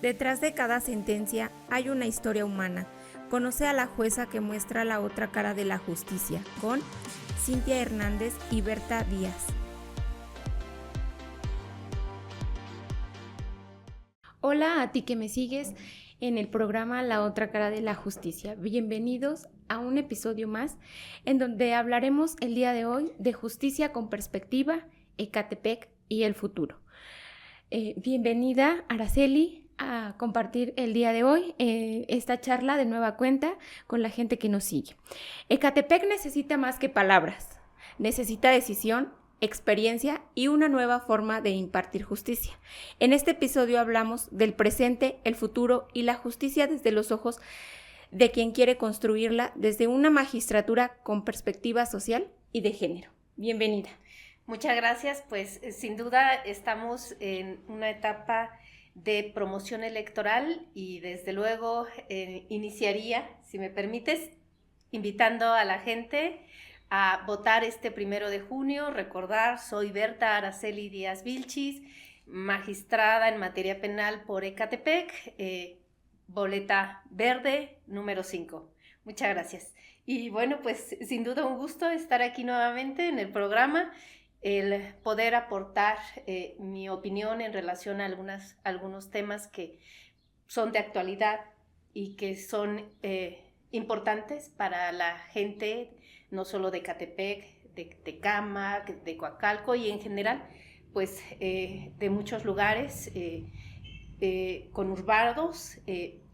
Detrás de cada sentencia hay una historia humana. Conoce a la jueza que muestra la otra cara de la justicia, con Cintia Hernández y Berta Díaz. Hola a ti que me sigues en el programa La otra cara de la justicia. Bienvenidos a un episodio más en donde hablaremos el día de hoy de justicia con perspectiva, Ecatepec y el futuro. Bienvenida, Araceli, a compartir el día de hoy esta charla de nueva cuenta con la gente que nos sigue. Ecatepec necesita más que palabras, necesita decisión, experiencia y una nueva forma de impartir justicia. En este episodio hablamos del presente, el futuro y la justicia desde los ojos de quien quiere construirla desde una magistratura con perspectiva social y de género. Bienvenida. Muchas gracias, pues sin duda estamos en una etapa de promoción electoral y desde luego iniciaría, si me permites, invitando a la gente a votar este 1 de junio. Recordar, soy Berta Araceli Díaz Vilchis, magistrada en materia penal por Ecatepec, boleta verde número 5. Muchas gracias. Y bueno, pues sin duda un gusto estar aquí nuevamente en el programa, el poder aportar mi opinión en relación a algunos temas que son de actualidad y que son importantes para la gente, no solo de Ecatepec, de Tecámac, de Coacalco y en general, pues de muchos lugares conurbados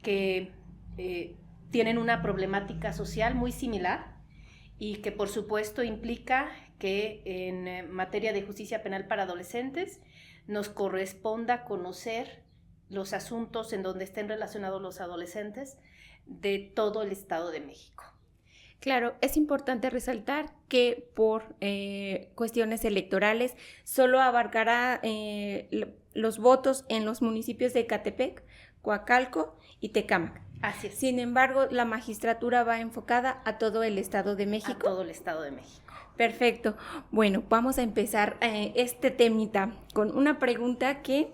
que tienen una problemática social muy similar y que por supuesto implica que en materia de justicia penal para adolescentes nos corresponda conocer los asuntos en donde estén relacionados los adolescentes de todo el Estado de México. Claro, es importante resaltar que por cuestiones electorales solo abarcará los votos en los municipios de Ecatepec, Coacalco y Tecámac. Así es. Sin embargo, la magistratura va enfocada a todo el Estado de México. A todo el Estado de México. Perfecto. Bueno, vamos a empezar este temita con una pregunta que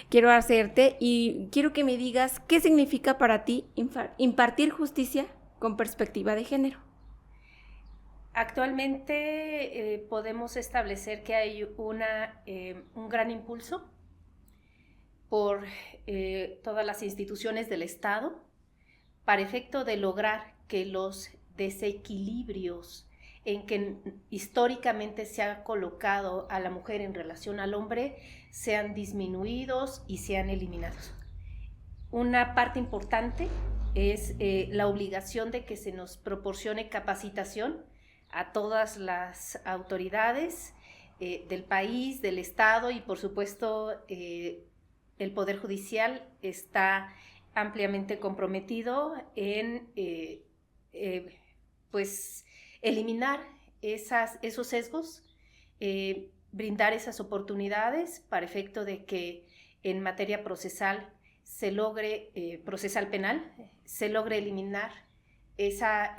quiero hacerte y quiero que me digas qué significa para ti impartir justicia con perspectiva de género. Actualmente podemos establecer que hay un gran impulso por todas las instituciones del Estado para efecto de lograr que los desequilibrios en que históricamente se ha colocado a la mujer en relación al hombre sean disminuidos y sean eliminados. Una parte importante es la obligación de que se nos proporcione capacitación a todas las autoridades del país, del Estado y por supuesto el Poder Judicial está ampliamente comprometido en pues eliminar esos sesgos, brindar esas oportunidades para efecto de que en materia procesal se logre, procesal penal, se logre eliminar esa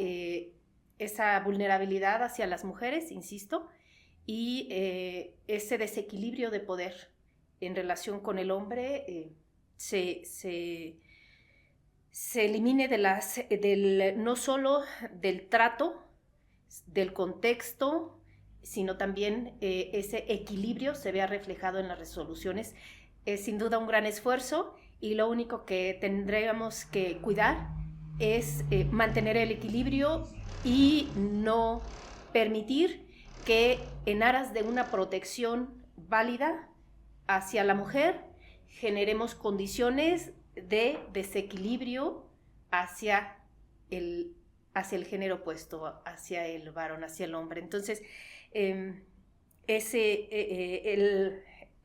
vulnerabilidad hacia las mujeres, insisto, y ese desequilibrio de poder en relación con el hombre se elimine no solo del trato, del contexto, sino también ese equilibrio se vea reflejado en las resoluciones. Es sin duda un gran esfuerzo y lo único que tendríamos que cuidar es mantener el equilibrio y no permitir que en aras de una protección válida hacia la mujer generemos condiciones de desequilibrio hacia el género opuesto, hacia el varón, hacia el hombre. Entonces,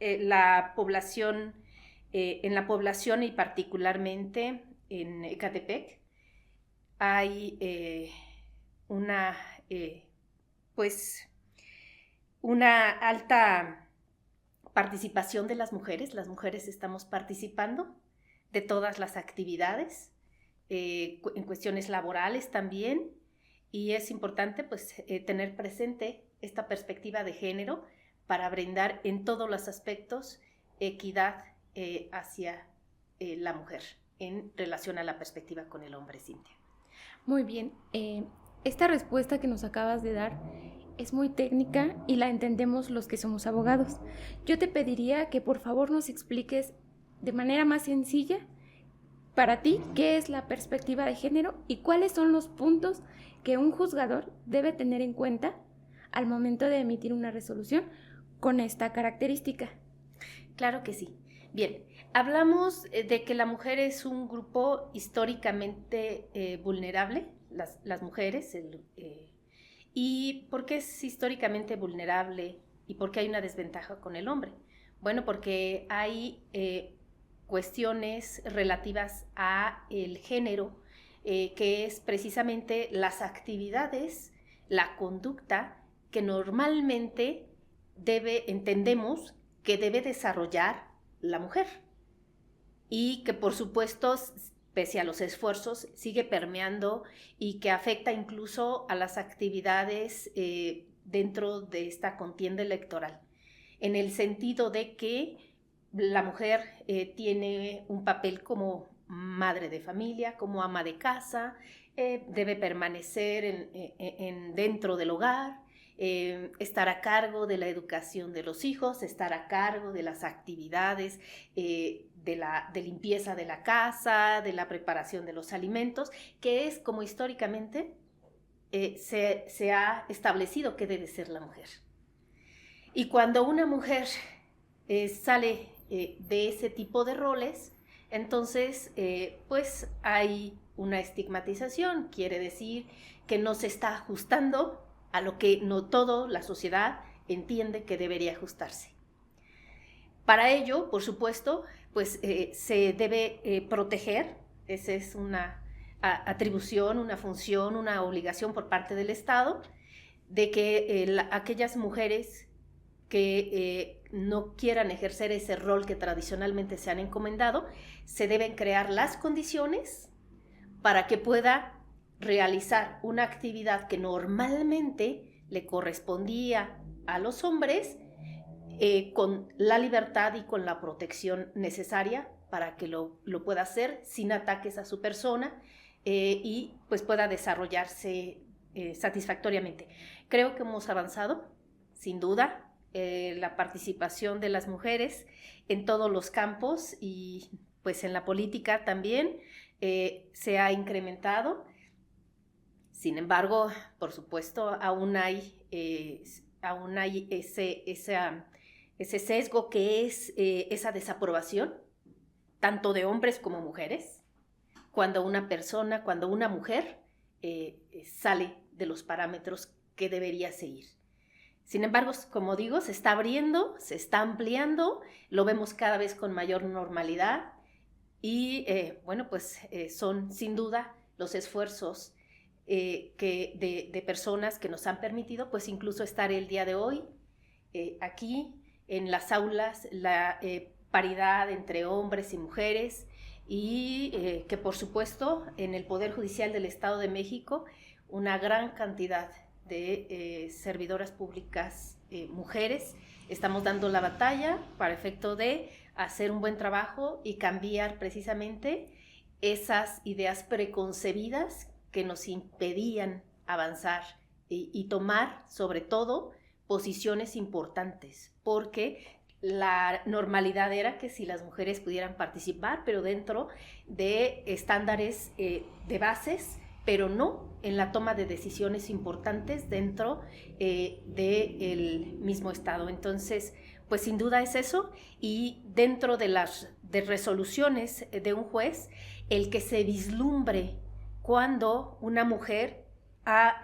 la población, en la población y particularmente en Ecatepec, hay una alta participación de las mujeres. Las mujeres estamos participando de todas las actividades, en cuestiones laborales también, y es importante pues tener presente esta perspectiva de género para brindar en todos los aspectos equidad hacia la mujer en relación a la perspectiva con el hombre, Cintia. Muy bien. Esta respuesta que nos acabas de dar es muy técnica y la entendemos los que somos abogados. Yo te pediría que por favor nos expliques de manera más sencilla para ti qué es la perspectiva de género y cuáles son los puntos que un juzgador debe tener en cuenta al momento de emitir una resolución con esta característica. Claro que sí. Bien, hablamos de que la mujer es un grupo históricamente vulnerable, las mujeres, ¿y por qué es históricamente vulnerable y por qué hay una desventaja con el hombre? Bueno, porque hay cuestiones relativas a el género, que es precisamente las actividades, la conducta que normalmente entendemos que debe desarrollar la mujer y que por supuesto, pese a los esfuerzos, sigue permeando y que afecta incluso a las actividades dentro de esta contienda electoral, en el sentido de que la mujer tiene un papel como madre de familia, como ama de casa, debe permanecer dentro del hogar, estar a cargo de la educación de los hijos, estar a cargo de las actividades de limpieza de la casa, de la preparación de los alimentos, que es como históricamente se ha establecido que debe ser la mujer. Y cuando una mujer sale de ese tipo de roles, entonces pues hay una estigmatización, quiere decir que no se está ajustando a lo que no toda la sociedad entiende que debería ajustarse. Para ello, por supuesto, pues se debe proteger, esa es una atribución, una función, una obligación por parte del Estado, de que aquellas mujeres que no quieran ejercer ese rol que tradicionalmente se han encomendado, se deben crear las condiciones para que pueda realizar una actividad que normalmente le correspondía a los hombres, con la libertad y con la protección necesaria para que lo pueda hacer sin ataques a su persona y pues pueda desarrollarse satisfactoriamente. Creo que hemos avanzado, sin duda, la participación de las mujeres en todos los campos y pues en la política también se ha incrementado. Sin embargo, por supuesto, aún hay ese sesgo que es esa desaprobación, tanto de hombres como mujeres, cuando una mujer sale de los parámetros que debería seguir. Sin embargo, como digo, se está abriendo, se está ampliando, lo vemos cada vez con mayor normalidad y bueno, pues son sin duda los esfuerzos de personas que nos han permitido pues incluso estar el día de hoy aquí en las aulas, la paridad entre hombres y mujeres y que por supuesto en el Poder Judicial del Estado de México una gran cantidad de servidoras públicas mujeres. Estamos dando la batalla para efecto de hacer un buen trabajo y cambiar precisamente esas ideas preconcebidas que nos impedían avanzar y tomar sobre todo posiciones importantes, porque la normalidad era que si las mujeres pudieran participar, pero dentro de estándares de bases, pero no en la toma de decisiones importantes dentro del mismo Estado. Entonces, pues sin duda es eso, y dentro de las resoluciones de un juez, el que se vislumbre cuando una mujer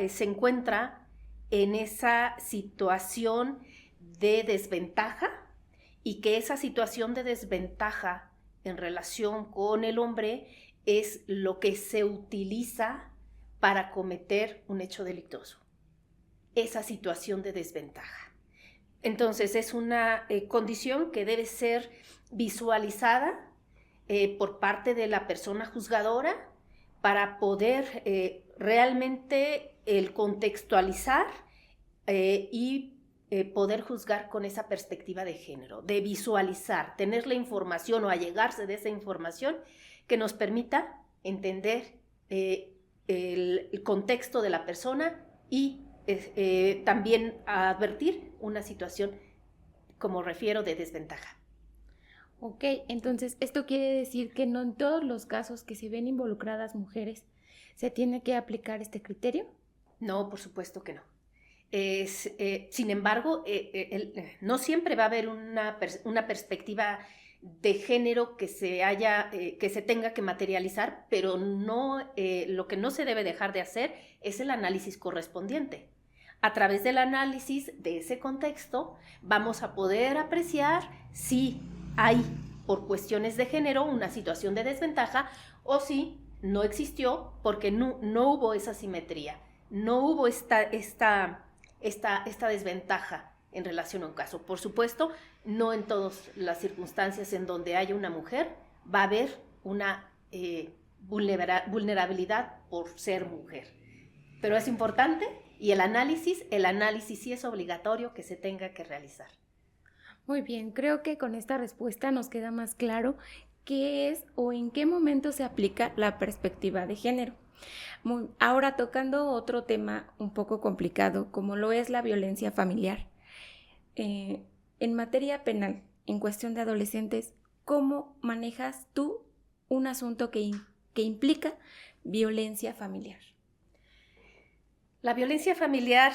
se encuentra en esa situación de desventaja y que esa situación de desventaja en relación con el hombre es lo que se utiliza para cometer un hecho delictuoso, esa situación de desventaja. Entonces es una condición que debe ser visualizada por parte de la persona juzgadora para poder realmente el contextualizar y poder juzgar con esa perspectiva de género, de visualizar, tener la información o allegarse de esa información que nos permita entender el contexto de la persona y también advertir una situación, como refiero, de desventaja. Ok, entonces esto quiere decir que no en todos los casos que se ven involucradas mujeres se tiene que aplicar este criterio. No, por supuesto que no. Sin embargo, no siempre va a haber una perspectiva de género que se tenga que materializar, pero lo que no se debe dejar de hacer es el análisis correspondiente. A través del análisis de ese contexto vamos a poder apreciar si hay, por cuestiones de género, una situación de desventaja o si no existió porque no hubo esa simetría, no hubo esta desventaja en relación a un caso. Por supuesto, no en todas las circunstancias en donde haya una mujer va a haber una vulnerabilidad por ser mujer. Pero es importante y el análisis sí es obligatorio que se tenga que realizar. Muy bien, creo que con esta respuesta nos queda más claro qué es o en qué momento se aplica la perspectiva de género. Ahora tocando otro tema un poco complicado, como lo es la violencia familiar. En materia penal, en cuestión de adolescentes, ¿cómo manejas tú un asunto que implica violencia familiar? La violencia familiar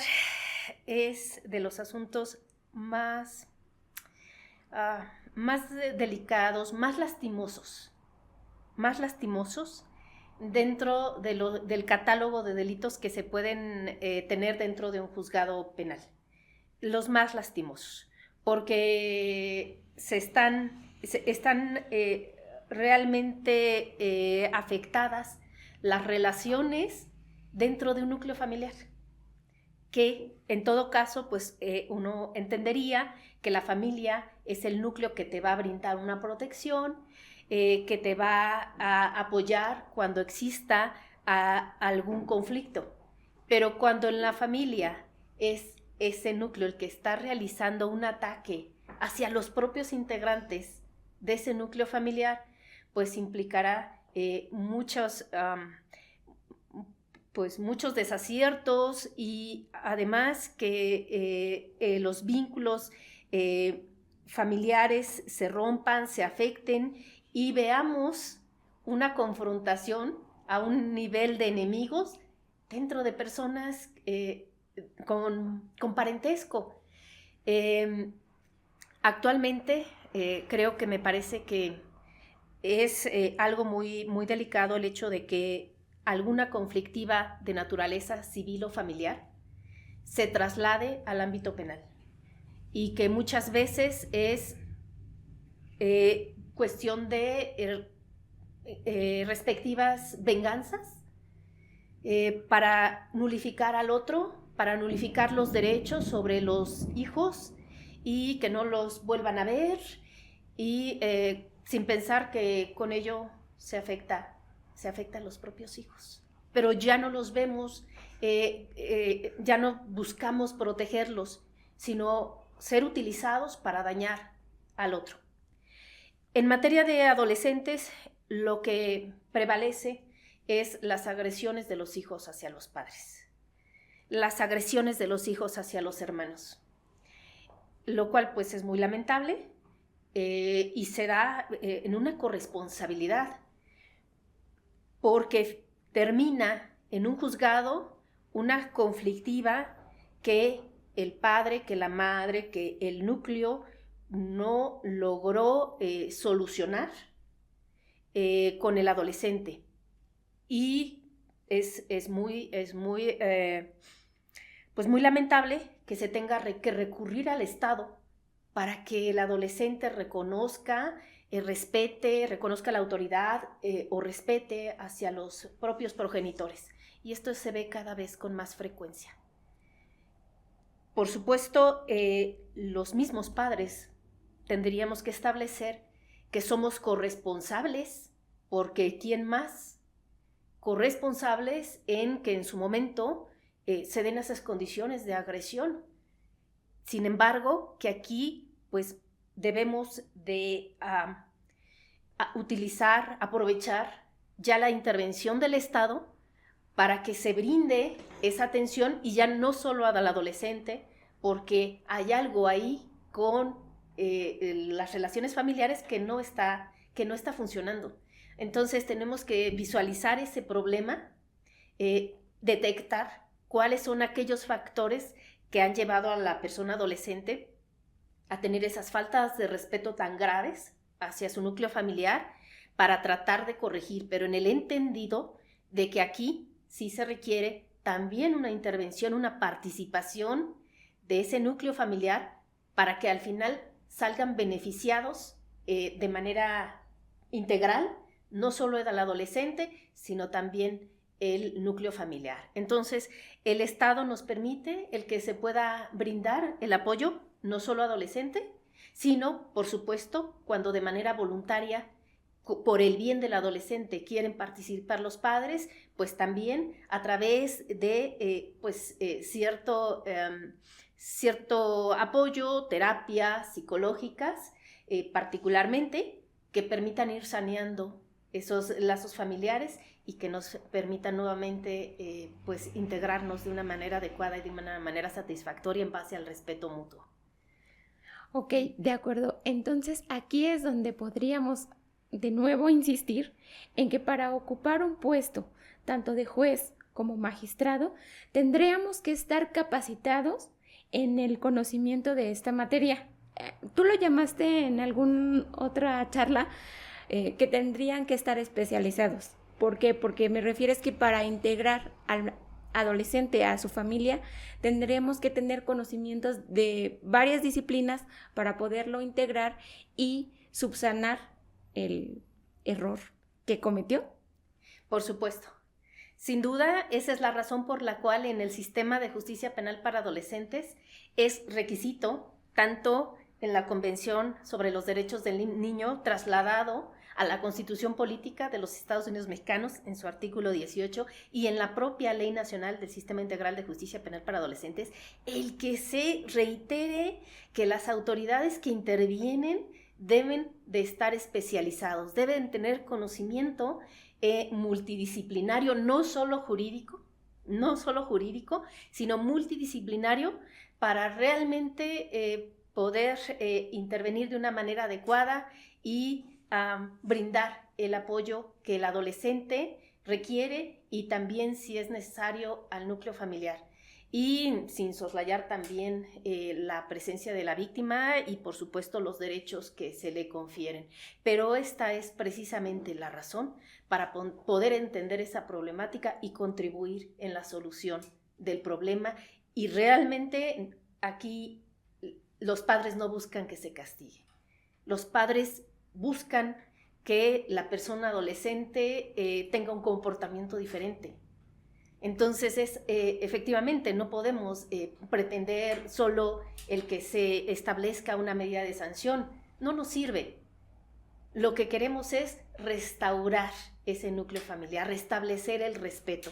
es de los asuntos más delicados, más lastimosos dentro del catálogo de delitos que se pueden tener dentro de un juzgado penal. Los más lastimosos, porque están realmente afectadas las relaciones dentro de un núcleo familiar, que en todo caso, pues uno entendería que la familia es el núcleo que te va a brindar una protección, que te va a apoyar cuando exista algún conflicto. Pero cuando en la familia es ese núcleo el que está realizando un ataque hacia los propios integrantes de ese núcleo familiar, pues implicará muchos desaciertos y además que los vínculos familiares se rompan, se afecten y veamos una confrontación a un nivel de enemigos dentro de personas con parentesco. Actualmente creo que me parece que es algo muy, muy delicado el hecho de que alguna conflictiva de naturaleza civil o familiar se traslade al ámbito penal y que muchas veces es cuestión de respectivas venganzas para nulificar al otro, para nulificar los derechos sobre los hijos y que no los vuelvan a ver y sin pensar que con ello se afecta a los propios hijos. Pero ya no los vemos, ya no buscamos protegerlos, sino ser utilizados para dañar al otro. En materia de adolescentes, lo que prevalece es las agresiones de los hijos hacia los padres, las agresiones de los hijos hacia los hermanos, lo cual pues es muy lamentable y se da en una corresponsabilidad, porque termina en un juzgado una conflictiva que el padre, que la madre, que el núcleo no logró solucionar con el adolescente. Y es muy lamentable que se tenga que recurrir al Estado para que el adolescente reconozca, reconozca la autoridad o respete hacia los propios progenitores. Y esto se ve cada vez con más frecuencia. Por supuesto, los mismos padres tendríamos que establecer que somos corresponsables, porque ¿quién más? Corresponsables en que en su momento se den esas condiciones de agresión. Sin embargo, que aquí pues debemos de aprovechar ya la intervención del Estado para que se brinde esa atención y ya no solo al adolescente, porque hay algo ahí con las relaciones familiares que no está funcionando. Entonces tenemos que visualizar ese problema, detectar cuáles son aquellos factores que han llevado a la persona adolescente a tener esas faltas de respeto tan graves hacia su núcleo familiar para tratar de corregir, pero en el entendido de que aquí sí se requiere también una intervención, una participación de ese núcleo familiar para que al final salgan beneficiados de manera integral, no solo el adolescente, sino también el núcleo familiar. Entonces, el Estado nos permite el que se pueda brindar el apoyo, no solo adolescente, sino, por supuesto, cuando de manera voluntaria, por el bien del adolescente, quieren participar los padres, pues también a través de cierto apoyo, terapias psicológicas, particularmente, que permitan ir saneando esos lazos familiares y que nos permitan nuevamente integrarnos de una manera adecuada y de una manera satisfactoria en base al respeto mutuo. Ok, de acuerdo. Entonces aquí es donde podríamos de nuevo insistir en que para ocupar un puesto, tanto de juez como magistrado, tendríamos que estar capacitados en el conocimiento de esta materia. Tú lo llamaste en alguna otra charla que tendrían que estar especializados. ¿Por qué? Porque me refieres que para integrar al adolescente a su familia tendremos que tener conocimientos de varias disciplinas para poderlo integrar y subsanar el error que cometió. Por supuesto. Sin duda, esa es la razón por la cual en el sistema de justicia penal para adolescentes es requisito, tanto en la Convención sobre los Derechos del Niño, trasladado a la Constitución Política de los Estados Unidos Mexicanos en su artículo 18 y en la propia Ley Nacional del Sistema Integral de Justicia Penal para Adolescentes, el que se reitere que las autoridades que intervienen deben de estar especializados, deben tener conocimiento multidisciplinario, no solo jurídico, sino multidisciplinario para realmente poder intervenir de una manera adecuada y brindar el apoyo que el adolescente requiere y también, si es necesario, al núcleo familiar. Y sin soslayar también la presencia de la víctima y, por supuesto, los derechos que se le confieren. Pero esta es precisamente la razón para poder entender esa problemática y contribuir en la solución del problema. Y realmente aquí los padres no buscan que se castigue. Los padres buscan que la persona adolescente tenga un comportamiento diferente. Entonces, efectivamente, no podemos pretender solo el que se establezca una medida de sanción. No nos sirve. Lo que queremos es restaurar ese núcleo familiar, restablecer el respeto,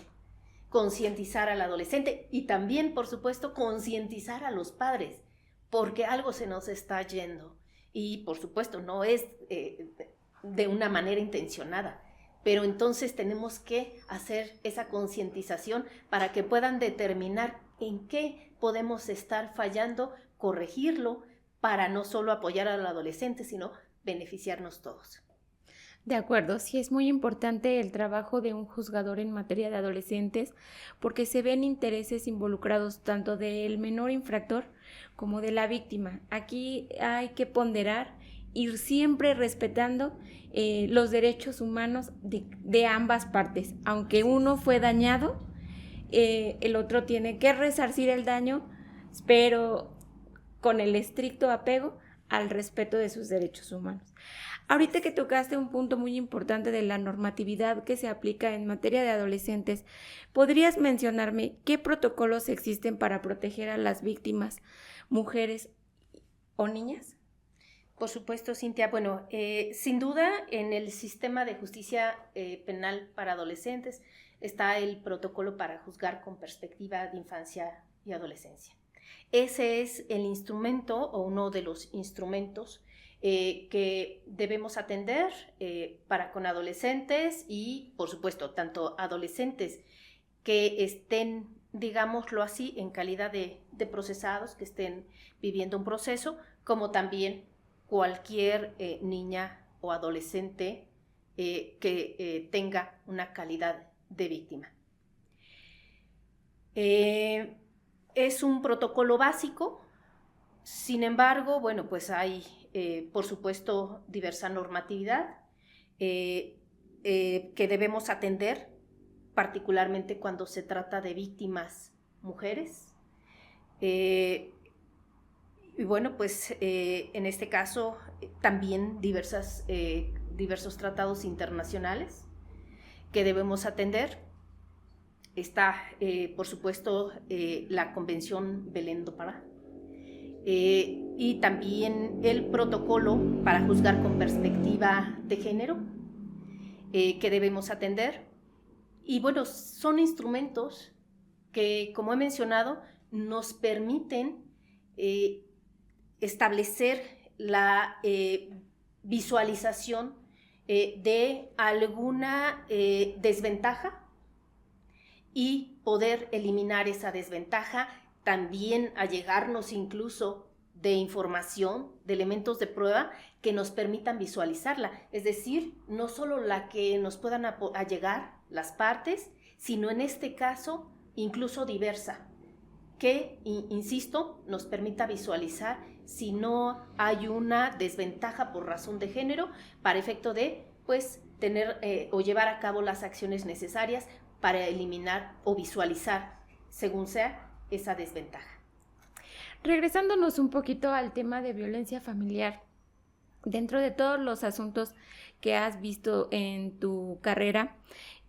concientizar al adolescente y también, por supuesto, concientizar a los padres, porque algo se nos está yendo. Y, por supuesto, no es de una manera intencionada. Pero entonces tenemos que hacer esa concientización para que puedan determinar en qué podemos estar fallando, corregirlo, para no solo apoyar al adolescente, sino beneficiarnos todos. De acuerdo, sí es muy importante el trabajo de un juzgador en materia de adolescentes porque se ven intereses involucrados tanto del menor infractor como de la víctima. Aquí hay que ponderar, ir siempre respetando los derechos humanos de ambas partes. Aunque uno fue dañado, el otro tiene que resarcir el daño, pero con el estricto apego al respeto de sus derechos humanos. Ahorita que tocaste un punto muy importante de la normatividad que se aplica en materia de adolescentes, ¿podrías mencionarme qué protocolos existen para proteger a las víctimas, mujeres o niñas? Por supuesto, Cintia. Bueno, sin duda en el sistema de justicia penal para adolescentes está el protocolo para juzgar con perspectiva de infancia y adolescencia. Ese es el instrumento o uno de los instrumentos que debemos atender para con adolescentes y, por supuesto, tanto adolescentes que estén, digámoslo así, en calidad de procesados, que estén viviendo un proceso, como también cualquier niña o adolescente que tenga una calidad de víctima. Es un protocolo básico, sin embargo, bueno, pues hay, por supuesto, diversa normatividad que debemos atender, particularmente cuando se trata de víctimas mujeres. Y bueno, pues en este caso también diversos tratados internacionales que debemos atender. Está, por supuesto, la Convención Belém do Pará y también el protocolo para juzgar con perspectiva de género que debemos atender. Y bueno, son instrumentos que, como he mencionado, nos permiten establecer la visualización de alguna desventaja y poder eliminar esa desventaja, también allegarnos incluso de información, de elementos de prueba que nos permitan visualizarla. Es decir, no solo la que nos puedan allegar las partes, sino en este caso incluso diversa, que, insisto, nos permita visualizar si no hay una desventaja por razón de género para efecto de, pues, tener o llevar a cabo las acciones necesarias para eliminar o visualizar, según sea, esa desventaja. Regresándonos un poquito al tema de violencia familiar, dentro de todos los asuntos que has visto en tu carrera,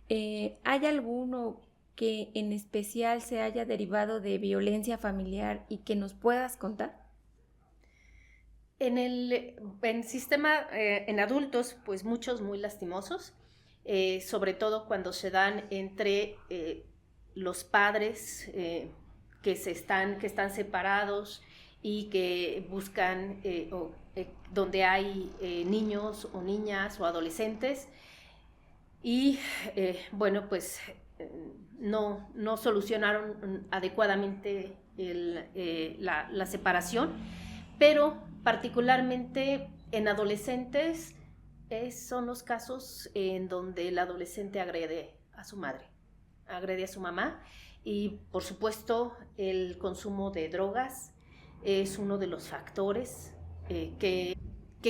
¿hay alguno que en especial se haya derivado de violencia familiar y que nos puedas contar? En el sistema, en adultos, pues muchos muy lastimosos, sobre todo cuando se dan entre los padres que están separados y que buscan donde hay niños o niñas o adolescentes y bueno, pues no solucionaron adecuadamente la separación, pero particularmente en adolescentes son los casos en donde el adolescente agrede a su madre, agrede a su mamá, y por supuesto el consumo de drogas es uno de los factores que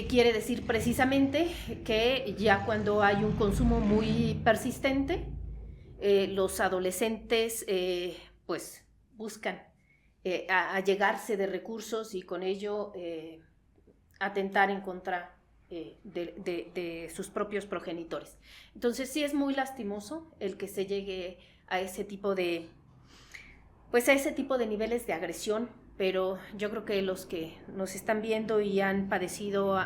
quiere decir precisamente que ya cuando hay un consumo muy persistente, los adolescentes pues buscan allegarse de recursos y con ello atentar en contra de sus propios progenitores. Entonces sí es muy lastimoso el que se llegue a ese tipo de niveles de agresión, pero yo creo que los que nos están viendo y han padecido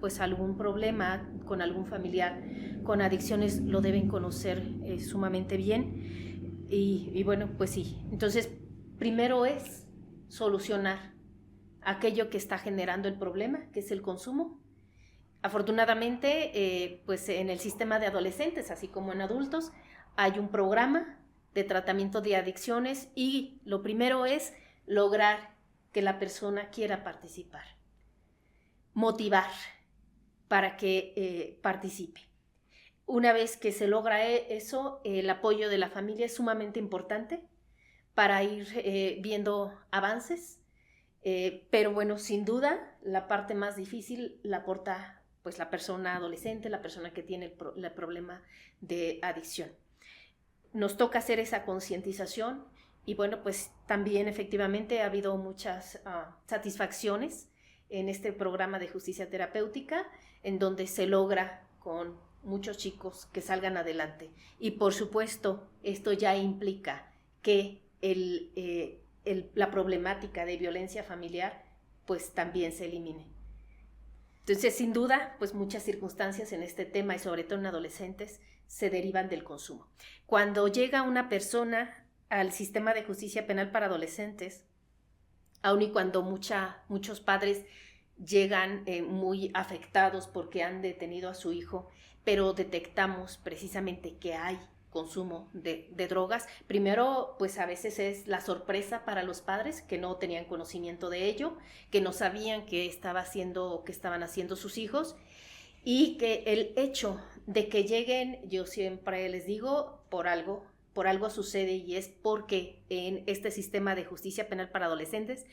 pues algún problema con algún familiar con adicciones lo deben conocer sumamente bien y bueno, pues sí. Entonces primero es solucionar aquello que está generando el problema, que es el consumo. Afortunadamente, pues en el sistema de adolescentes, así como en adultos, hay un programa de tratamiento de adicciones y lo primero es lograr que la persona quiera participar, motivar para que participe. Una vez que se logra eso, el apoyo de la familia es sumamente importante para ir viendo avances, pero bueno, sin duda, la parte más difícil la aporta pues la persona adolescente, la persona que tiene el problema de adicción. Nos toca hacer esa concientización y bueno, pues también efectivamente ha habido muchas satisfacciones en este programa de justicia terapéutica, en donde se logra con muchos chicos que salgan adelante. Y por supuesto, esto ya implica que la problemática de violencia familiar pues también se elimine. Entonces, sin duda, pues muchas circunstancias en este tema y sobre todo en adolescentes se derivan del consumo. Cuando llega una persona al sistema de justicia penal para adolescentes, aun y cuando muchos padres llegan muy afectados porque han detenido a su hijo, pero detectamos precisamente que hay consumo de drogas. Primero, pues a veces es la sorpresa para los padres que no tenían conocimiento de ello, que no sabían qué estaba haciendo o qué estaban haciendo sus hijos, y que el hecho de que lleguen, yo siempre les digo, por algo sucede, y es porque en este sistema de justicia penal para adolescentes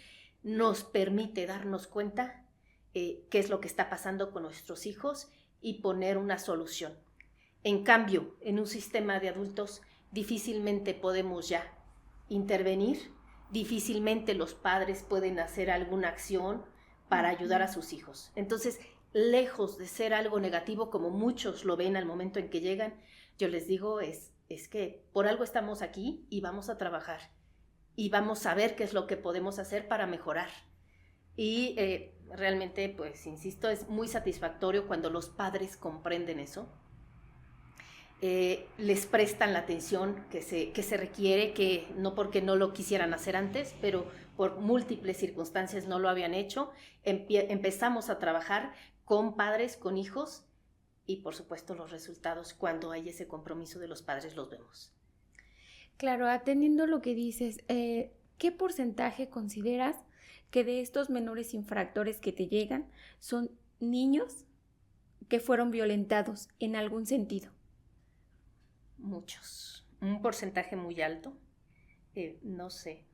nos permite darnos cuenta qué es lo que está pasando con nuestros hijos y poner una solución. En cambio, en un sistema de adultos difícilmente podemos ya intervenir, difícilmente los padres pueden hacer alguna acción para ayudar a sus hijos. Entonces, lejos de ser algo negativo como muchos lo ven al momento en que llegan, yo les digo es que por algo estamos aquí y vamos a trabajar y vamos a ver qué es lo que podemos hacer para mejorar. Y realmente, pues, insisto, es muy satisfactorio cuando los padres comprenden eso, les prestan la atención que se requiere, que no porque no lo quisieran hacer antes, pero por múltiples circunstancias no lo habían hecho. Empezamos a trabajar con padres, con hijos, y por supuesto los resultados, cuando hay ese compromiso de los padres, los vemos. Claro, atendiendo lo que dices, ¿qué porcentaje consideras que de estos menores infractores que te llegan son niños que fueron violentados en algún sentido? Muchos, un porcentaje muy alto, no sé,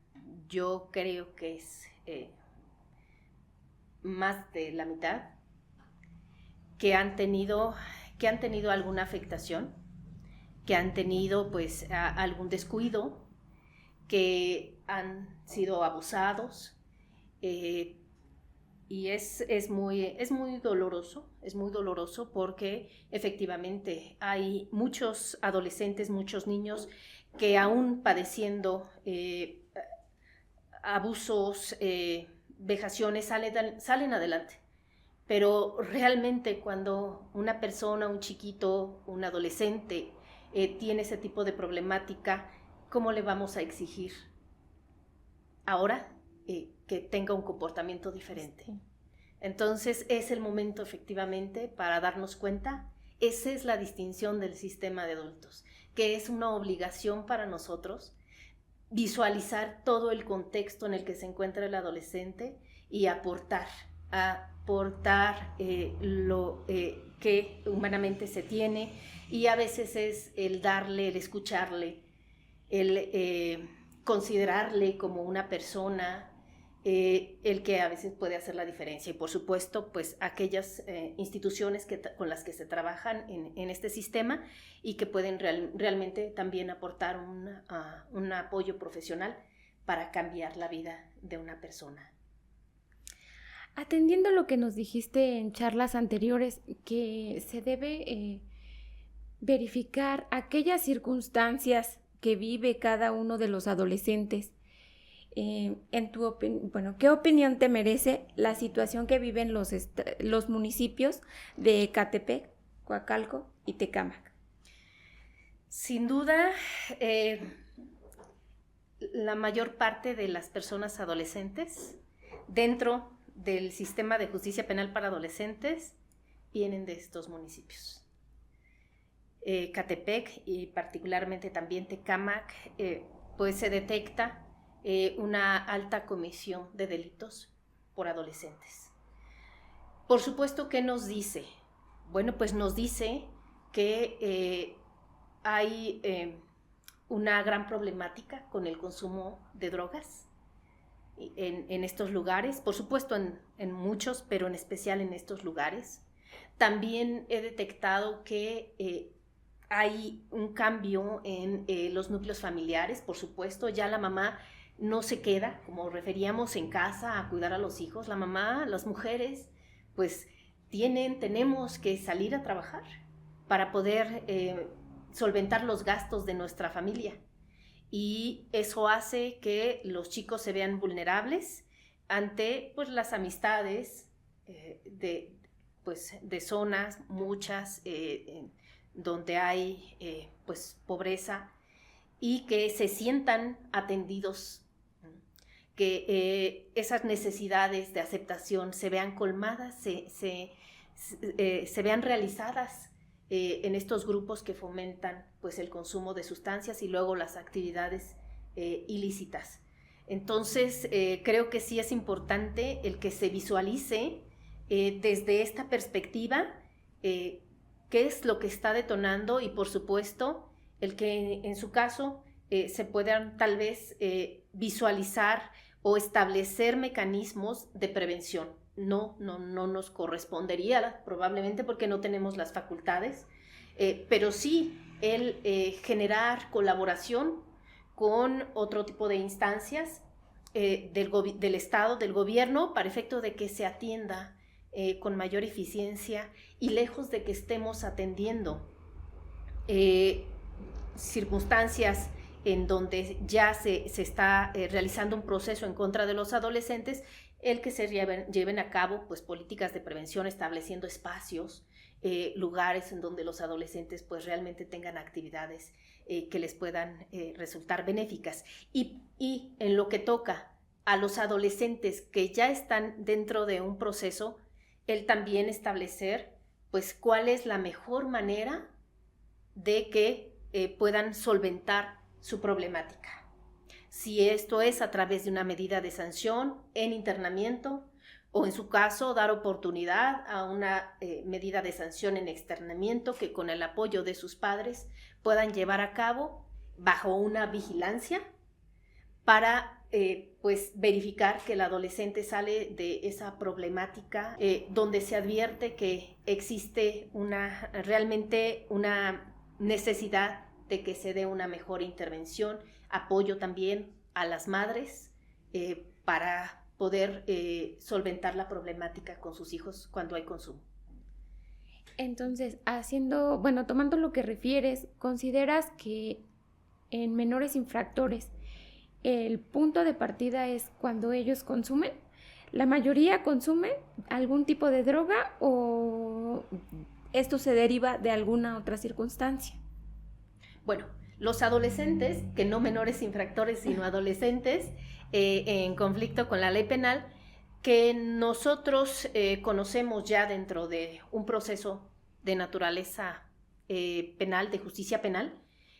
yo creo que es más de la mitad que han tenido alguna afectación, que han tenido pues algún descuido, que han sido abusados, y es muy doloroso porque efectivamente hay muchos adolescentes, muchos niños que aún padeciendo abusos, vejaciones, salen adelante. Pero realmente cuando una persona, un chiquito, un adolescente tiene ese tipo de problemática, ¿cómo le vamos a exigir ahora que tenga un comportamiento diferente? Sí. Entonces es el momento efectivamente para darnos cuenta. Esa es la distinción del sistema de adultos, que es una obligación para nosotros visualizar todo el contexto en el que se encuentra el adolescente y aportar lo que humanamente se tiene, y a veces es el darle, el escucharle, el considerarle como una persona, el que a veces puede hacer la diferencia. Y por supuesto, pues aquellas instituciones con las que se trabajan en este sistema y que pueden realmente también aportar un apoyo profesional para cambiar la vida de una persona. Atendiendo lo que nos dijiste en charlas anteriores, que se debe verificar aquellas circunstancias que vive cada uno de los adolescentes. En tu ¿qué opinión te merece la situación que viven los municipios de Ecatepec, Coacalco y Tecámac? Sin duda, la mayor parte de las personas adolescentes dentro del sistema de justicia penal para adolescentes vienen de estos municipios. Ecatepec y particularmente también Tecámac, pues se detecta una alta comisión de delitos por adolescentes. Por supuesto, ¿qué nos dice? Bueno, pues nos dice que hay una gran problemática con el consumo de drogas en estos lugares, por supuesto en muchos, pero en especial en estos lugares. También he detectado que hay un cambio en los núcleos familiares, por supuesto, ya la mamá no se queda, como referíamos, en casa a cuidar a los hijos. La mamá, las mujeres, pues tenemos que salir a trabajar para poder solventar los gastos de nuestra familia. Y eso hace que los chicos se vean vulnerables ante pues las amistades de zonas muchas donde hay pues pobreza, y que se sientan atendidos, que esas necesidades de aceptación se vean colmadas, se vean realizadas en estos grupos que fomentan pues el consumo de sustancias y luego las actividades ilícitas. Entonces creo que sí es importante el que se visualice desde esta perspectiva qué es lo que está detonando, y por supuesto el que en su caso se puedan tal vez visualizar o establecer mecanismos de prevención. No nos correspondería probablemente porque no tenemos las facultades, pero sí el generar colaboración con otro tipo de instancias del Estado, del gobierno, para efecto de que se atienda con mayor eficiencia, y lejos de que estemos atendiendo circunstancias en donde ya se está realizando un proceso en contra de los adolescentes, el que se lleven a cabo pues políticas de prevención, estableciendo espacios, lugares en donde los adolescentes pues realmente tengan actividades que les puedan resultar benéficas. Y en lo que toca a los adolescentes que ya están dentro de un proceso, el también establecer pues cuál es la mejor manera de que puedan solventar su problemática. Si esto es a través de una medida de sanción en internamiento, o en su caso dar oportunidad a una medida de sanción en externamiento que con el apoyo de sus padres puedan llevar a cabo bajo una vigilancia para pues verificar que el adolescente sale de esa problemática donde se advierte que existe realmente una necesidad de que se dé una mejor intervención, apoyo también a las madres para poder solventar la problemática con sus hijos cuando hay consumo. Entonces, tomando lo que refieres, ¿consideras que en menores infractores el punto de partida es cuando ellos consumen? ¿La mayoría consume algún tipo de droga o esto se deriva de alguna otra circunstancia? Bueno, los adolescentes, que no menores infractores, sino adolescentes en conflicto con la ley penal, que nosotros conocemos ya dentro de un proceso de naturaleza penal, de justicia penal,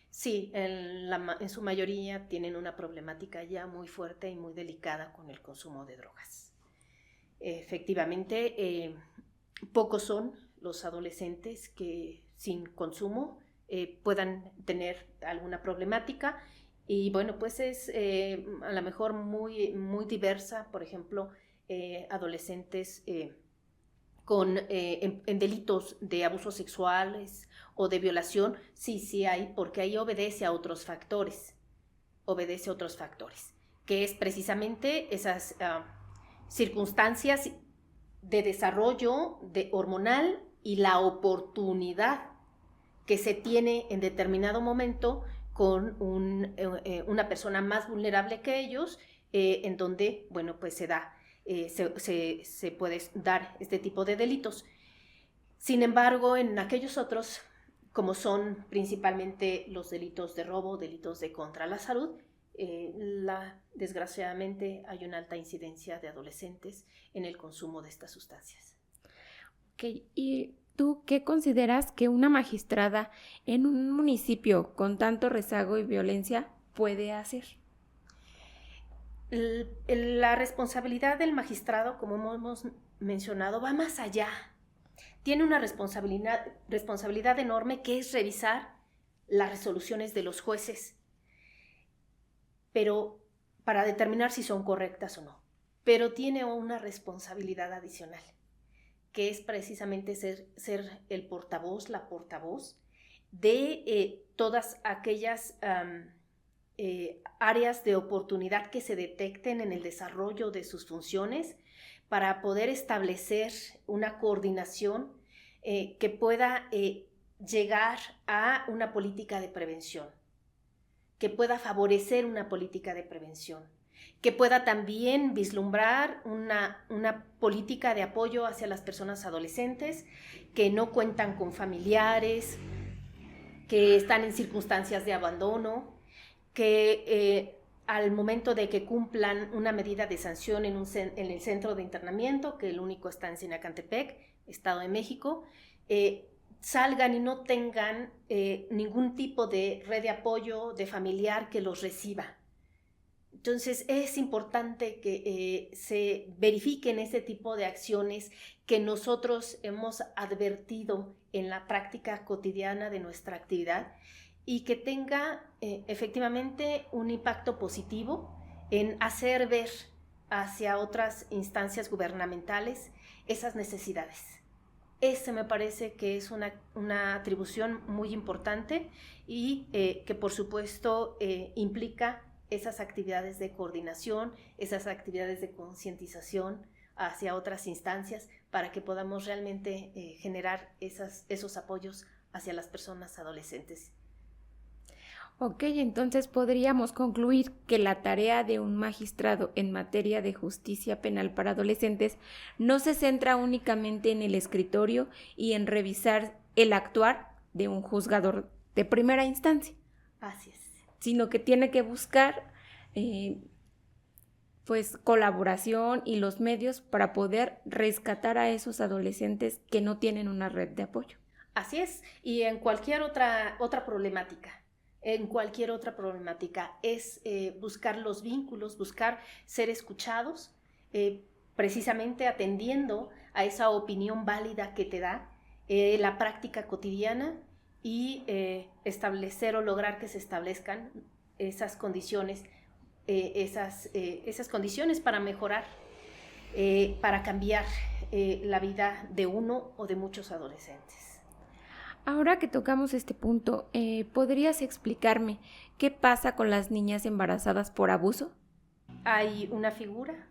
sí, en su mayoría tienen una problemática ya muy fuerte y muy delicada con el consumo de drogas. Efectivamente, pocos son los adolescentes que sin consumo puedan tener alguna problemática, y bueno, pues es a lo mejor muy, muy diversa. Por ejemplo, adolescentes en delitos de abusos sexuales o de violación, sí hay, porque ahí obedece a otros factores, que es precisamente esas circunstancias de desarrollo hormonal y la oportunidad que se tiene en determinado momento con una persona más vulnerable que ellos, en donde, bueno, pues se puede dar este tipo de delitos. Sin embargo, en aquellos otros, como son principalmente los delitos de robo, delitos de contra la salud, desgraciadamente hay una alta incidencia de adolescentes en el consumo de estas sustancias. Ok, ¿y tú qué consideras que una magistrada en un municipio con tanto rezago y violencia puede hacer? La responsabilidad del magistrado, como hemos mencionado, va más allá. Tiene una responsabilidad enorme, que es revisar las resoluciones de los jueces, pero para determinar si son correctas o no. Pero tiene una responsabilidad adicional, que es precisamente ser el portavoz, la portavoz de todas aquellas áreas de oportunidad que se detecten en el desarrollo de sus funciones, para poder establecer una coordinación que pueda llegar a una política de prevención, que pueda favorecer una política de prevención, que pueda también vislumbrar una política de apoyo hacia las personas adolescentes que no cuentan con familiares, que están en circunstancias de abandono, que al momento de que cumplan una medida de sanción en el centro de internamiento, que el único está en Sinacantepec, Estado de México, salgan y no tengan ningún tipo de red de apoyo, de familiar que los reciba. Entonces es importante que se verifiquen ese tipo de acciones que nosotros hemos advertido en la práctica cotidiana de nuestra actividad y que tenga efectivamente un impacto positivo en hacer ver hacia otras instancias gubernamentales esas necesidades. Ese me parece que es una atribución muy importante y que por supuesto implica esas actividades de coordinación, esas actividades de concientización hacia otras instancias para que podamos realmente generar esos apoyos hacia las personas adolescentes. Ok, entonces podríamos concluir que la tarea de un magistrado en materia de justicia penal para adolescentes no se centra únicamente en el escritorio y en revisar el actuar de un juzgador de primera instancia. Así es. Sino que tiene que buscar pues colaboración y los medios para poder rescatar a esos adolescentes que no tienen una red de apoyo. Así es, y en cualquier otra problemática. En cualquier otra problemática es buscar los vínculos, buscar ser escuchados, precisamente atendiendo a esa opinión válida que te da la práctica cotidiana y establecer o lograr que se establezcan esas condiciones, esas condiciones para mejorar, para cambiar la vida de uno o de muchos adolescentes. Ahora que tocamos este punto, ¿podrías explicarme qué pasa con las niñas embarazadas por abuso? Hay una figura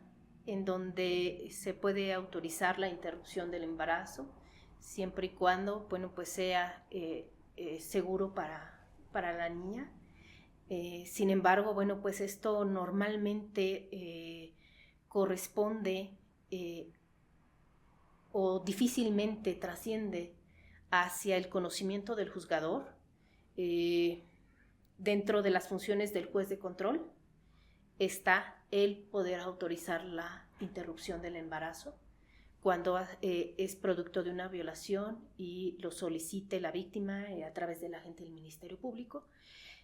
en donde se puede autorizar la interrupción del embarazo, siempre y cuando, bueno, pues sea seguro para la niña. Sin embargo, bueno, pues esto normalmente corresponde o difícilmente trasciende hacia el conocimiento del juzgador. Dentro de las funciones del juez de control está el poder autorizar la interrupción del embarazo cuando es producto de una violación y lo solicite la víctima a través del agente del Ministerio Público.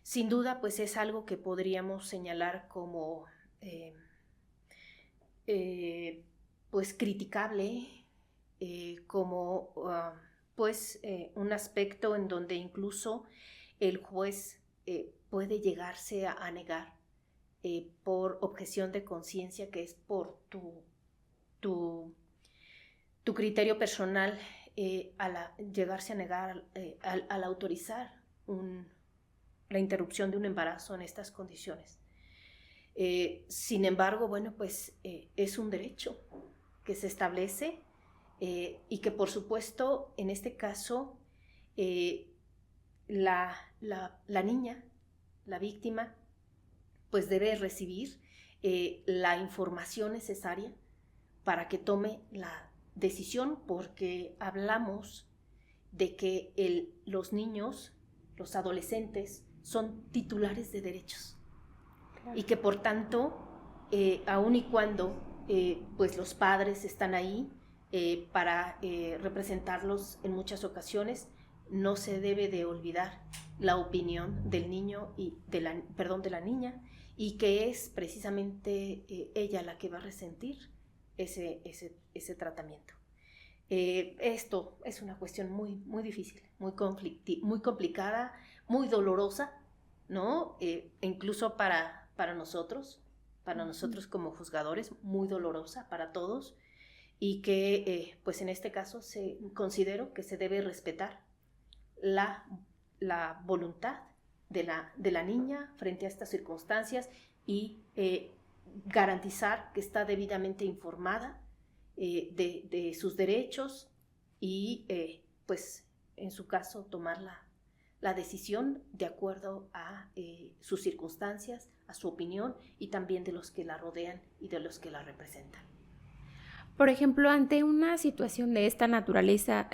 Sin duda, pues es algo que podríamos señalar como pues criticable, como un aspecto en donde incluso el juez puede llegarse a negar por objeción de conciencia, que es por tu criterio personal, llegarse a negar al autorizar la interrupción de un embarazo en estas condiciones. Sin embargo, bueno, pues es un derecho que se establece y que por supuesto en este caso la niña, la víctima, pues debe recibir la información necesaria para que tome la decisión, porque hablamos de que los niños, los adolescentes, son titulares de derechos. Claro. Y que por tanto, aun y cuando pues los padres están ahí para representarlos en muchas ocasiones, no se debe de olvidar la opinión del niño y de la niña, y que es precisamente ella la que va a resentir ese tratamiento. Esto es una cuestión muy, muy difícil, muy complicada, muy dolorosa, ¿no? Incluso para nosotros como juzgadores, muy dolorosa para todos, y que pues en este caso considero que se debe respetar la voluntad de la niña frente a estas circunstancias y garantizar que está debidamente informada de sus derechos y pues en su caso tomar la decisión de acuerdo a sus circunstancias, a su opinión y también de los que la rodean y de los que la representan. Por ejemplo, ante una situación de esta naturaleza,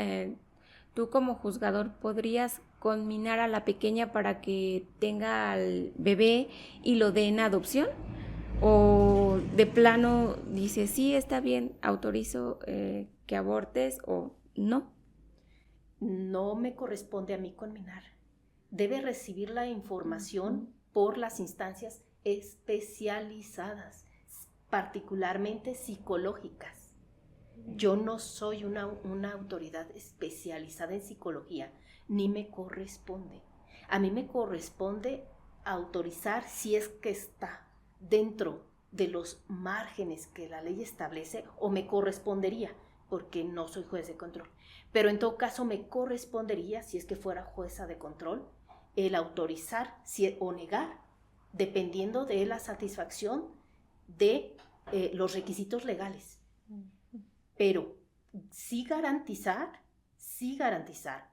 tú como juzgador podrías conminar a la pequeña para que tenga al bebé y lo dé en adopción? ¿O de plano dice, sí, está bien, autorizo que abortes o no? No me corresponde a mí conminar. Debe recibir la información por las instancias especializadas, particularmente psicológicas. Yo no soy una autoridad especializada en psicología, ni me corresponde. A mí me corresponde autorizar si es que está dentro de los márgenes que la ley establece, o me correspondería, porque no soy juez de control. Pero en todo caso me correspondería, si es que fuera jueza de control, el autorizar o negar, dependiendo de la satisfacción de los requisitos legales. Pero sí garantizar,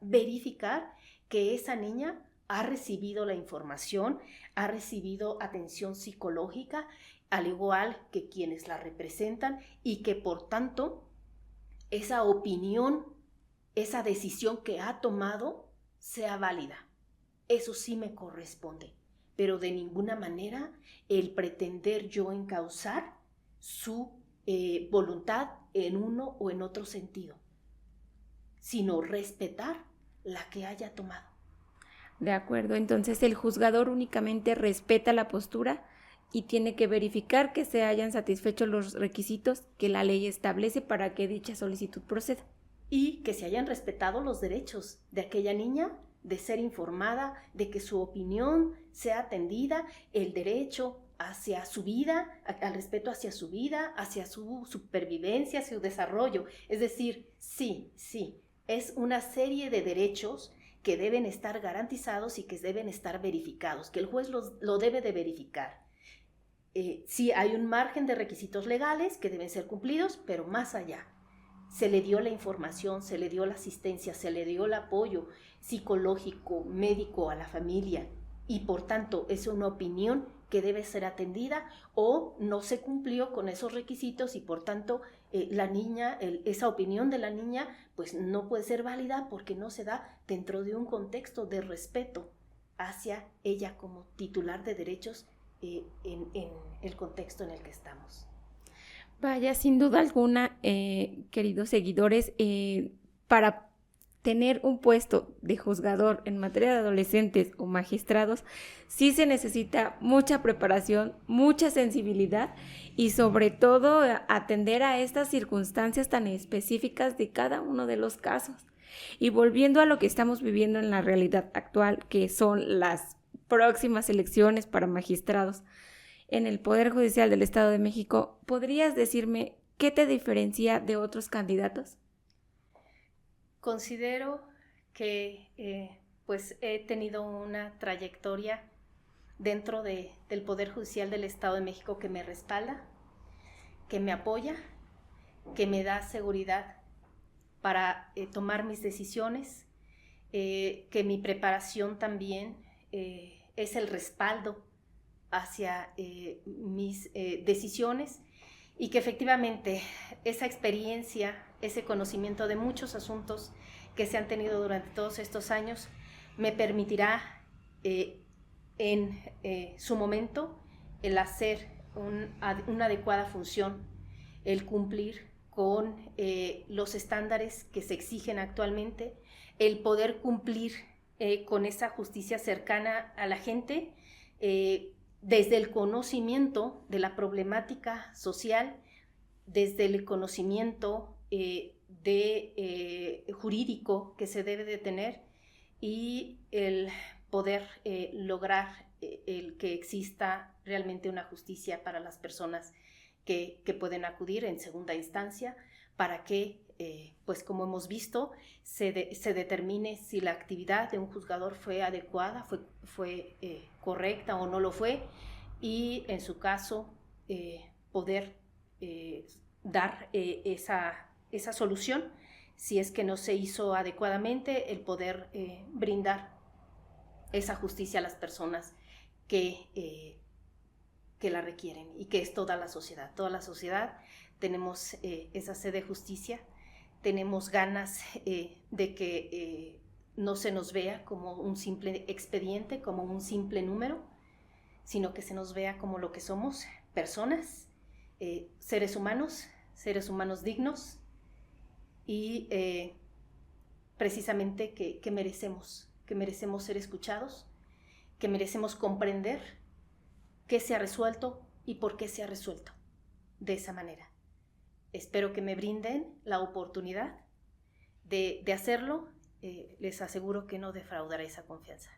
verificar que esa niña ha recibido la información, ha recibido atención psicológica, al igual que quienes la representan, y que por tanto esa opinión, esa decisión que ha tomado sea válida. Eso sí me corresponde, pero de ninguna manera el pretender yo encauzar su voluntad en uno o en otro sentido, sino respetar la que haya tomado. De acuerdo, entonces el juzgador únicamente respeta la postura y tiene que verificar que se hayan satisfecho los requisitos que la ley establece para que dicha solicitud proceda. Y que se hayan respetado los derechos de aquella niña de ser informada, de que su opinión sea atendida, el derecho hacia su vida, al respeto hacia su vida, hacia su supervivencia, hacia su desarrollo. Es decir, sí, es una serie de derechos que deben estar garantizados y que deben estar verificados, que el juez lo debe de verificar. Sí, hay un margen de requisitos legales que deben ser cumplidos, pero más allá. Se le dio la información, se le dio la asistencia, se le dio el apoyo psicológico, médico a la familia, y por tanto es una opinión que debe ser atendida, o no se cumplió con esos requisitos y por tanto la niña, esa opinión de la niña pues no puede ser válida porque no se da dentro de un contexto de respeto hacia ella como titular de derechos en el contexto en el que estamos. Vaya, sin duda alguna, queridos seguidores, para tener un puesto de juzgador en materia de adolescentes o magistrados, sí se necesita mucha preparación, mucha sensibilidad y sobre todo atender a estas circunstancias tan específicas de cada uno de los casos. Y volviendo a lo que estamos viviendo en la realidad actual, que son las próximas elecciones para magistrados en el Poder Judicial del Estado de México, ¿podrías decirme qué te diferencia de otros candidatos? Considero que pues he tenido una trayectoria dentro del Poder Judicial del Estado de México que me respalda, que me apoya, que me da seguridad para tomar mis decisiones, que mi preparación también es el respaldo hacia mis decisiones, y que efectivamente esa experiencia, ese conocimiento de muchos asuntos que se han tenido durante todos estos años me permitirá en su momento el hacer una adecuada función, el cumplir con los estándares que se exigen actualmente, el poder cumplir con esa justicia cercana a la gente, desde el conocimiento de la problemática social, desde el conocimiento jurídico que se debe de tener, y el poder lograr el que exista realmente una justicia para las personas que pueden acudir en segunda instancia, para que, pues como hemos visto, se determine si la actividad de un juzgador fue adecuada, fue correcta o no lo fue, y en su caso poder dar esa solución. Si es que no se hizo adecuadamente, el poder brindar esa justicia a las personas que la requieren, y que es toda la sociedad. Toda la sociedad tenemos esa sed de justicia, tenemos ganas de que no se nos vea como un simple expediente, como un simple número, sino que se nos vea como lo que somos, personas, seres humanos dignos y precisamente que merecemos ser escuchados, que merecemos comprender qué se ha resuelto y por qué se ha resuelto de esa manera. Espero que me brinden la oportunidad de hacerlo. Les aseguro que no defraudaré esa confianza.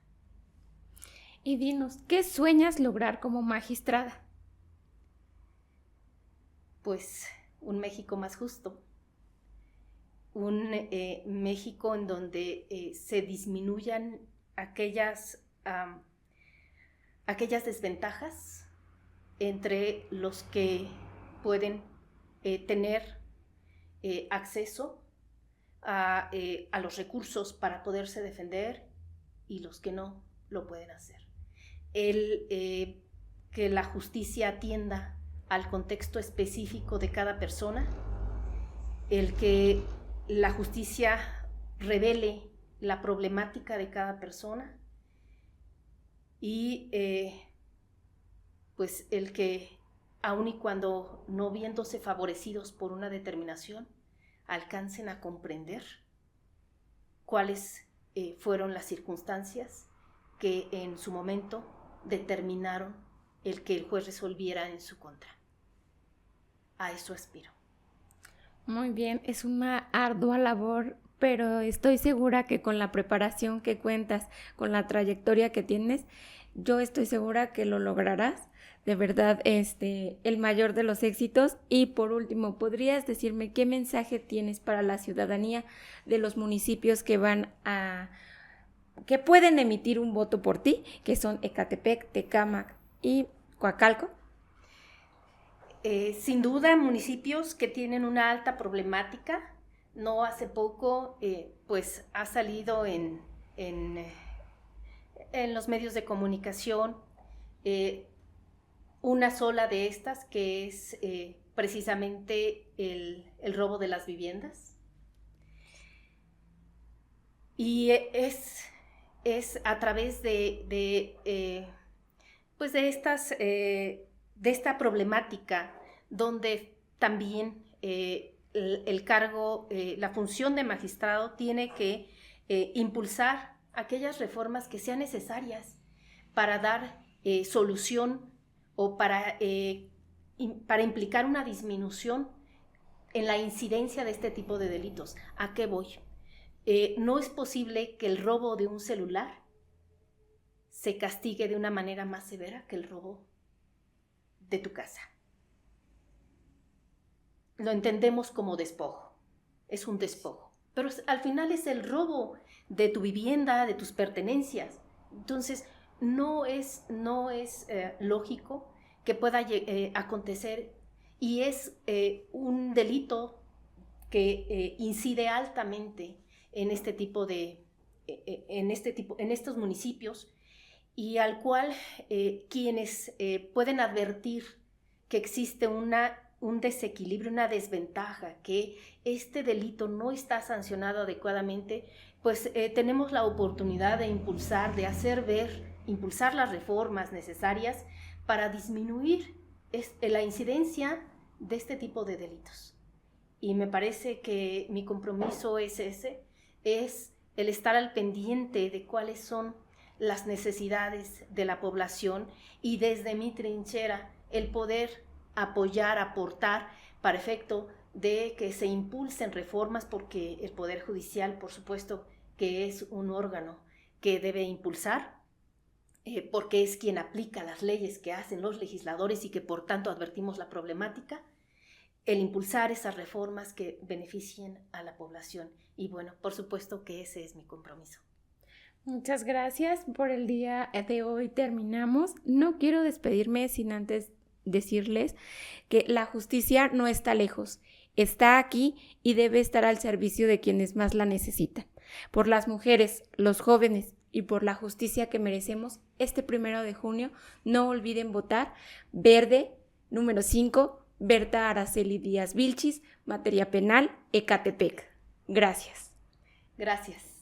Y dinos, ¿qué sueñas lograr como magistrada? Pues un México más justo, un México en donde se disminuyan aquellas desventajas entre los que pueden tener acceso a los recursos para poderse defender y los que no lo pueden hacer. Que la justicia atienda al contexto específico de cada persona, el que la justicia revele la problemática de cada persona y pues el que, aun y cuando no viéndose favorecidos por una determinación, alcancen a comprender cuáles fueron las circunstancias que en su momento determinaron el que el juez resolviera en su contra. A eso aspiro. Muy bien, es una ardua labor, pero estoy segura que con la preparación que cuentas, con la trayectoria que tienes, yo estoy segura que lo lograrás. De verdad, el mayor de los éxitos. Y por último, ¿podrías decirme qué mensaje tienes para la ciudadanía de los municipios que pueden emitir un voto por ti, que son Ecatepec, Tecámac y Coacalco? Sin duda, municipios que tienen una alta problemática. No hace poco, pues ha salido en los medios de comunicación una sola de estas, que es precisamente el robo de las viviendas. Y es a través de esta problemática donde también el cargo, la función de magistrado tiene que impulsar aquellas reformas que sean necesarias para dar solución o para implicar una disminución en la incidencia de este tipo de delitos. ¿A qué voy? No es posible que el robo de un celular se castigue de una manera más severa que el robo de tu casa. Lo entendemos como despojo, es un despojo, pero al final es el robo de tu vivienda, de tus pertenencias. Entonces, no es lógico que pueda acontecer, y es un delito que incide altamente en estos municipios, y al cual quienes pueden advertir que existe un desequilibrio, una desventaja, que este delito no está sancionado adecuadamente, pues tenemos la oportunidad de impulsar las reformas necesarias para disminuir la incidencia de este tipo de delitos. Y me parece que mi compromiso es el estar al pendiente de cuáles son las necesidades de la población, y desde mi trinchera el poder apoyar, aportar para efecto de que se impulsen reformas, porque el Poder Judicial, por supuesto, que es un órgano que debe impulsar, porque es quien aplica las leyes que hacen los legisladores y que por tanto advertimos la problemática, el impulsar esas reformas que beneficien a la población. Y bueno, por supuesto que ese es mi compromiso. Muchas gracias. Por el día de hoy terminamos. No quiero despedirme sin antes decirles que la justicia no está lejos, está aquí y debe estar al servicio de quienes más la necesitan. Por las mujeres, los jóvenes y por la justicia que merecemos, este 1 de junio no olviden votar verde, número 5, Berta Araceli Díaz Vilchis, materia penal, Ecatepec. Gracias. Gracias.